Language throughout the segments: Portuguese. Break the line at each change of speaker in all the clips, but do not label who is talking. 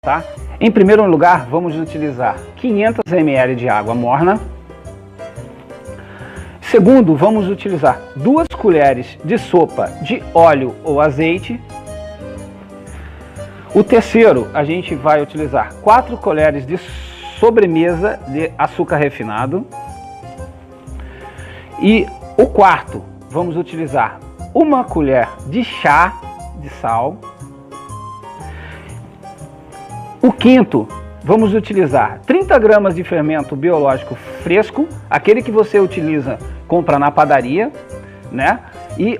tá? Em primeiro lugar, vamos utilizar 500 ml de água morna. Segundo, vamos utilizar 2 colheres de sopa de óleo ou azeite. O terceiro, a gente vai utilizar 4 colheres de sobremesa de açúcar refinado. E o quarto, vamos utilizar 1 colher de chá de sal. O quinto, vamos utilizar 30 gramas de fermento biológico fresco, aquele que você compra na padaria, né?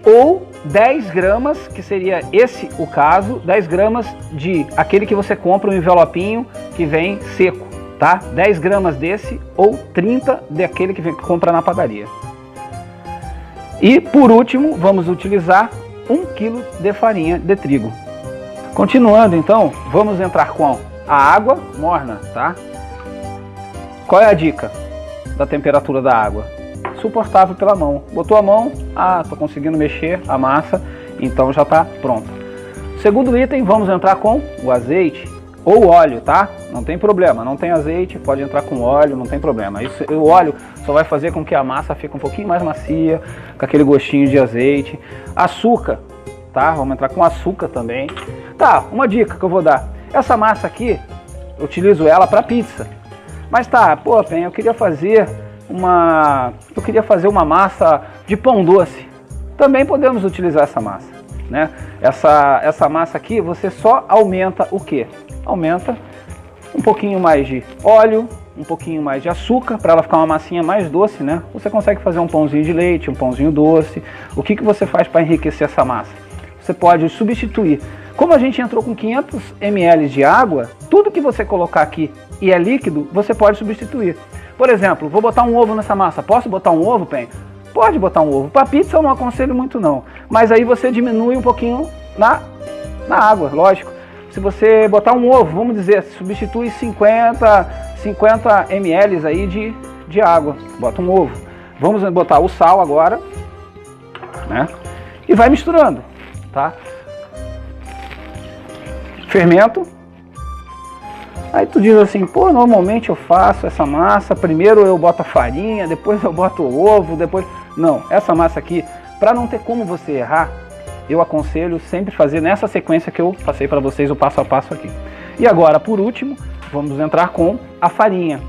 Ou 10 gramas, que seria esse o caso, 10 gramas de aquele que você compra um envelopinho que vem seco, tá? 10 gramas desse ou 30 daquele que compra na padaria. E por último, vamos utilizar 1 kg de farinha de trigo. Continuando então, vamos entrar com a água morna, tá? Qual é a dica da temperatura da água? Suportável pela mão. Botou a mão, tô conseguindo mexer a massa, então já tá pronto. Segundo item, vamos entrar com o azeite ou óleo, tá? Não tem problema, não tem azeite, pode entrar com óleo, não tem problema. O óleo só vai fazer com que a massa fique um pouquinho mais macia, com aquele gostinho de azeite. Açúcar, tá? Vamos entrar com açúcar também. Tá, uma dica que eu vou dar. Essa massa aqui, eu utilizo ela para pizza. Mas tá, pô, Pen, eu queria fazer uma massa de pão doce. Também podemos utilizar essa massa, né? Essa massa aqui, você só aumenta o quê? Aumenta um pouquinho mais de óleo, um pouquinho mais de açúcar, para ela ficar uma massinha mais doce, né? Você consegue fazer um pãozinho de leite, um pãozinho doce. O que você faz para enriquecer essa massa? Você pode substituir. Como a gente entrou com 500 ml de água, tudo que você colocar aqui e é líquido, você pode substituir. Por exemplo, vou botar um ovo nessa massa. Posso botar um ovo, Pen? Pode botar um ovo. Para pizza eu não aconselho muito não. Mas aí você diminui um pouquinho na água, lógico. Se você botar um ovo, vamos dizer, substitui 50 ml aí de água. Bota um ovo. Vamos botar o sal agora, né? E vai misturando, tá? Fermento. Aí tu diz assim, pô, normalmente eu faço essa massa, primeiro eu boto a farinha, depois eu boto o ovo, depois... Não, essa massa aqui, para não ter como você errar, eu aconselho sempre fazer nessa sequência que eu passei para vocês o passo a passo aqui. E agora, por último, vamos entrar com a farinha.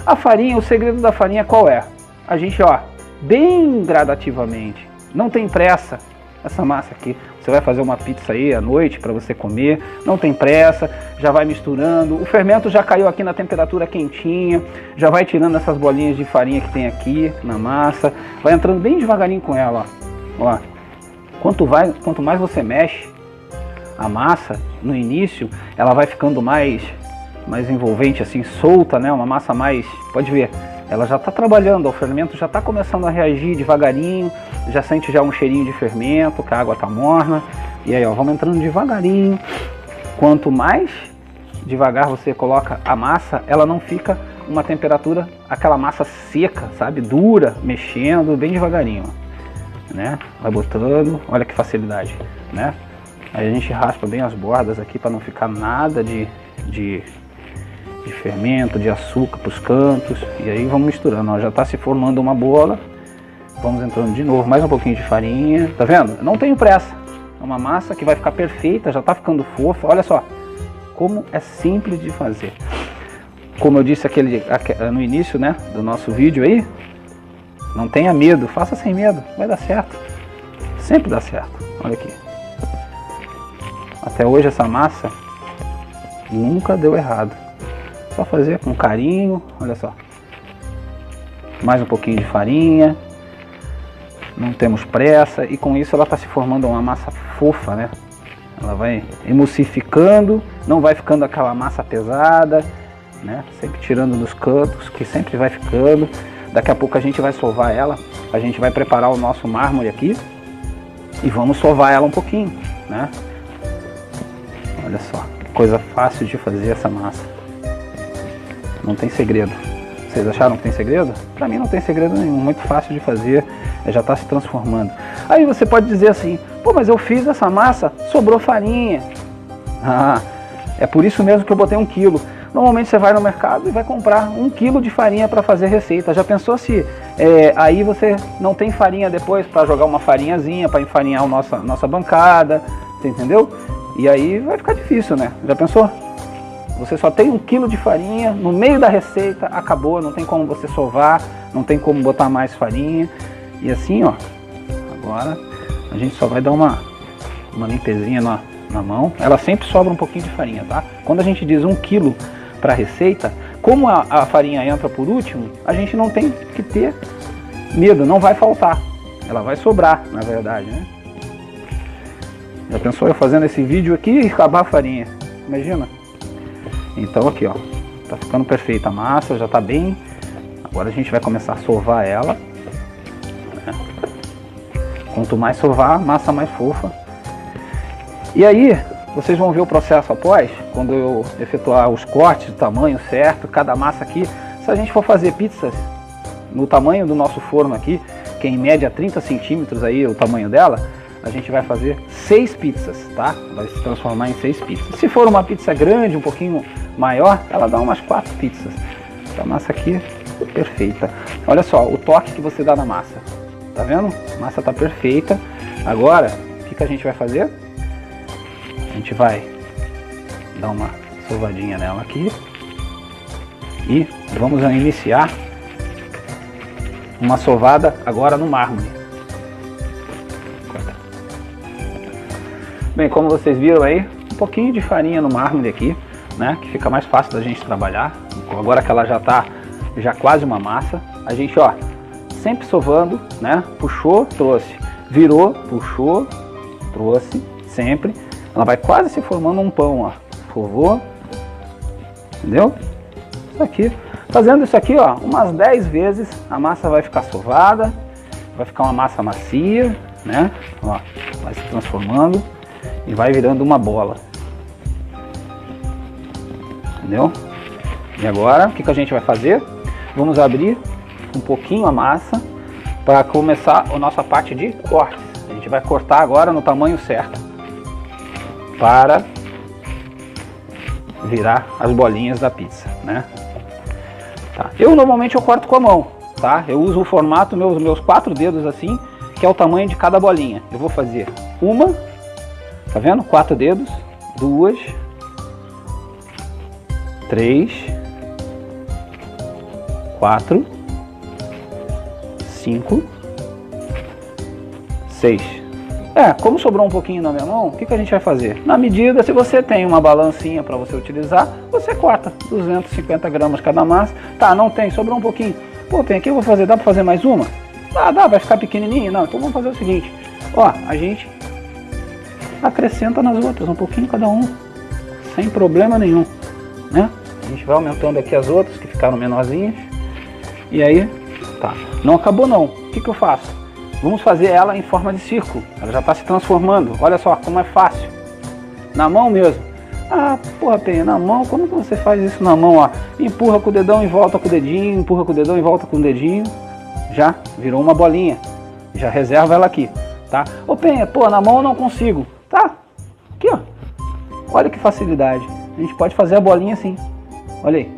A farinha, o segredo da farinha qual é? A gente, ó, bem gradativamente, não tem pressa. Essa massa aqui, você vai fazer uma pizza aí à noite para você comer, não tem pressa, já vai misturando. O fermento já caiu aqui na temperatura quentinha, já vai tirando essas bolinhas de farinha que tem aqui na massa, vai entrando bem devagarinho com ela, ó. Quanto mais você mexe a massa no início, ela vai ficando mais envolvente, assim, solta, né? Uma massa mais, pode ver, ela já está trabalhando, o fermento já está começando a reagir devagarinho, já sente já um cheirinho de fermento, que a água está morna. E aí, ó, vamos entrando devagarinho. Quanto mais devagar você coloca a massa, ela não fica uma temperatura, aquela massa seca, sabe, dura, mexendo bem devagarinho, ó, né? Vai botando, olha que facilidade, né? Aí a gente raspa bem as bordas aqui para não ficar nada de fermento, de açúcar para os cantos. E aí vamos misturando, ó, já está se formando uma bola. Vamos entrando de novo, mais um pouquinho de farinha, tá vendo? Não tenho pressa, é uma massa que vai ficar perfeita, já está ficando fofa. Olha só como é simples de fazer. Como eu disse no início, né, do nosso vídeo aí, não tenha medo, faça sem medo, vai dar certo, sempre dá certo. Olha aqui, até hoje essa massa nunca deu errado. Só fazer com carinho, olha só. Mais um pouquinho de farinha. Não temos pressa e com isso ela está se formando uma massa fofa, né? Ela vai emulsificando, não vai ficando aquela massa pesada, né? Sempre tirando dos cantos, que sempre vai ficando. Daqui a pouco a gente vai sovar ela, a gente vai preparar o nosso mármore aqui e vamos sovar ela um pouquinho, né? Olha só, que coisa fácil de fazer essa massa. Não tem segredo. Vocês acharam que tem segredo? Para mim não tem segredo nenhum, muito fácil de fazer, já está se transformando. Aí você pode dizer assim, pô, mas eu fiz essa massa, sobrou farinha. É por isso mesmo que eu botei 1 quilo. Normalmente você vai no mercado e vai comprar 1 quilo de farinha para fazer receita. Já pensou se aí você não tem farinha depois para jogar uma farinhazinha, para enfarinhar a nossa bancada, você entendeu? E aí vai ficar difícil, né? Já pensou? Você só tem 1 quilo de farinha, no meio da receita, acabou, não tem como você sovar, não tem como botar mais farinha. E assim, ó, agora a gente só vai dar uma limpezinha na mão. Ela sempre sobra um pouquinho de farinha, tá? Quando a gente diz 1 quilo para receita, como a farinha entra por último, a gente não tem que ter medo, não vai faltar. Ela vai sobrar, na verdade, né? Já pensou eu fazendo esse vídeo aqui e acabar a farinha? Imagina. Então aqui, ó, tá ficando perfeita a massa, já tá bem. Agora a gente vai começar a sovar ela, né? Quanto mais sovar, massa mais fofa. E aí, vocês vão ver o processo após, quando eu efetuar os cortes do tamanho certo, cada massa aqui. Se a gente for fazer pizzas no tamanho do nosso forno aqui, que é em média 30 centímetros aí o tamanho dela, a gente vai fazer 6 pizzas, tá? Vai se transformar em 6 pizzas. Se for uma pizza grande, um pouquinho maior, ela dá umas 4 pizzas. Essa massa aqui é perfeita. Olha só o toque que você dá na massa. Tá vendo? A massa tá perfeita. Agora, o que a gente vai fazer? A gente vai dar uma sovadinha nela aqui. E vamos iniciar uma sovada agora no mármore. Bem, como vocês viram aí, um pouquinho de farinha no mármore aqui, né, que fica mais fácil da gente trabalhar. Agora que ela já tá quase uma massa, a gente, ó, sempre sovando, né, puxou, trouxe, virou, puxou, trouxe, sempre. Ela vai quase se formando um pão, ó, sovou, entendeu? Isso aqui, fazendo isso aqui, ó, umas 10 vezes, a massa vai ficar sovada, vai ficar uma massa macia, né, ó, vai se transformando. E vai virando uma bola. Entendeu? E agora, o que a gente vai fazer? Vamos abrir um pouquinho a massa para começar a nossa parte de corte. A gente vai cortar agora no tamanho certo para virar as bolinhas da pizza, né? Tá. Eu normalmente corto com a mão, tá? Eu uso o formato, meus 4 dedos assim, que é o tamanho de cada bolinha. Eu vou fazer uma. Tá vendo? 4 dedos, 2, 3, 4, 5, 6. Como sobrou um pouquinho na minha mão, o que a gente vai fazer? Na medida, se você tem uma balancinha para você utilizar, você corta 250 gramas cada massa. Tá, não tem, sobrou um pouquinho. Pô, tem aqui, eu vou fazer, dá para fazer mais uma? Dá, vai ficar pequenininho? Não, então vamos fazer o seguinte. Ó, a gente acrescenta nas outras, um pouquinho cada um, sem problema nenhum, né? A gente vai aumentando aqui as outras que ficaram menorzinhas. E aí, tá, não acabou não. O que eu faço? Vamos fazer ela em forma de círculo. Ela já está se transformando. Olha só como é fácil. Na mão mesmo. Ah, porra, Penha, na mão, como que você faz isso na mão, ó? Empurra com o dedão e volta com o dedinho, empurra com o dedão e volta com o dedinho. Já virou uma bolinha. Já reserva ela aqui, tá? Ô Penha, pô, na mão eu não consigo. Tá, aqui ó, olha que facilidade, a gente pode fazer a bolinha assim, olha aí,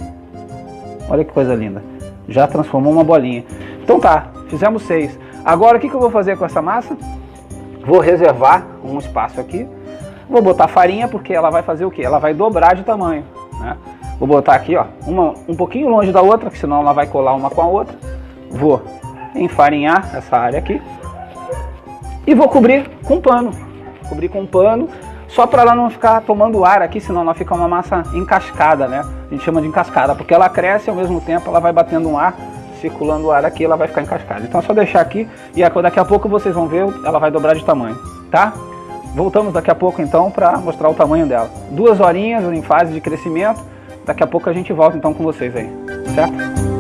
olha que coisa linda, já transformou uma bolinha. Então tá, fizemos 6, agora o que eu vou fazer com essa massa? Vou reservar um espaço aqui, vou botar farinha porque ela vai fazer o que? Ela vai dobrar de tamanho, né? Vou botar aqui ó, um pouquinho longe da outra, que senão ela vai colar uma com a outra. Vou enfarinhar essa área aqui e vou cobrir com pano. Cobrir com um pano, só para ela não ficar tomando ar aqui, senão ela fica uma massa encascada, né? A gente chama de encascada, porque ela cresce ao mesmo tempo, ela vai batendo um ar, circulando o ar aqui, ela vai ficar encascada. Então é só deixar aqui e daqui a pouco vocês vão ver, ela vai dobrar de tamanho, tá? Voltamos daqui a pouco então para mostrar o tamanho dela. 2 horinhas em fase de crescimento, daqui a pouco a gente volta então com vocês aí, certo?